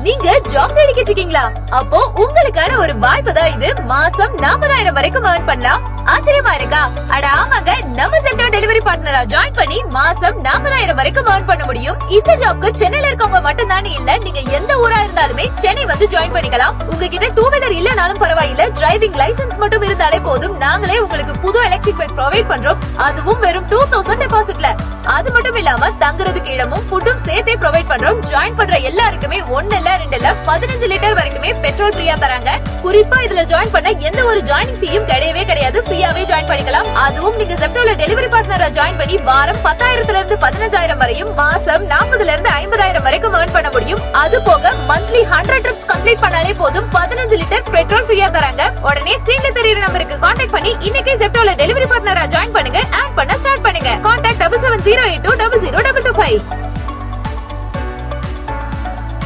நீங்க ஜாப் தேடிக்கிட்டு இருக்கீங்களா? அப்போ உங்களுக்கான ஒரு வாய்ப்பு தான் இது. மாசம் 40,000 வரைக்கும் earn பண்ணலாம். ஆச்சரியமா இருக்கா? அட ஆமாங்க, நம்ம செப்டோ டெலிவரி பார்ட்னரா ஜாயின் பண்ணி மாசம் 40,000 வரைக்கும் earn பண்ண முடியும். இந்த ஜாப்க்கு சென்னையில இருக்கவங்க மட்டும் தானே இல்ல, நீங்க எந்த ஊரா இருந்தாலுமே சென்னை வந்து ஜாயின் பண்ணிக்கலாம். உங்ககிட்ட 2 வீலர் இல்லனாலும் பரவாயில்ல, டிரைவிங் லைசென்ஸ் மட்டும் இருந்தாலே போதும். நாங்களே உங்களுக்கு புது எலக்ட்ரிக் பைக் ப்ரொவைட் பண்றோம். அதுவும் வெறும் 2000 டெபாசிட்ல. அது மட்டும் இல்லாம தங்குறதுக்கு இடமும் ஃபுட்டும் சேர்த்தே ப்ரொவைட் பண்றோம். ஜாயின் பண்ற எல்லாருக்குமே 1 இல்ல 2 இல்ல 15 லிட்டர் வரைக்குமே பெட்ரோல் ஃப்ரீயா தராங்க. குறிப்பா இதுல ஜாயின் பண்ண எந்த ஒரு ஜாயினிங் ஃபீயும் கிடையவே கிடையாது. ஃப்ரீயாவே ஜாயின் பண்ணிக்கலாம். அதுவும் நீங்க செப்டோல டெலிவரி பார்ட்னரா ஜாயின் பண்ணி வாரம் 10,000 இருந்து 15,000 வரையும், மாசம் 40,000 இருந்து 50,000 வரைக்கும் earn பண்ண முடியும். அது போக மந்த்லி 100 ட்ரிப்ஸ் கம்ப்ளீட் பண்ணாலே போதும் 15 லிட்டர் பெட்ரோல் ஃப்ரீயா தராங்க. உடனே ஸ்கிரீன்ல தெரியுற நம்பருக்கு கான்டாக்ட் பண்ணி இன்னைக்கே செப்டோல டெலிவரி பார்ட்னரா ஜாயின் பண்ணுங்க. ஆட் பண்ண ஸ்டார்ட் பண்ணுங்க. கான்டாக்ட் 7708200225.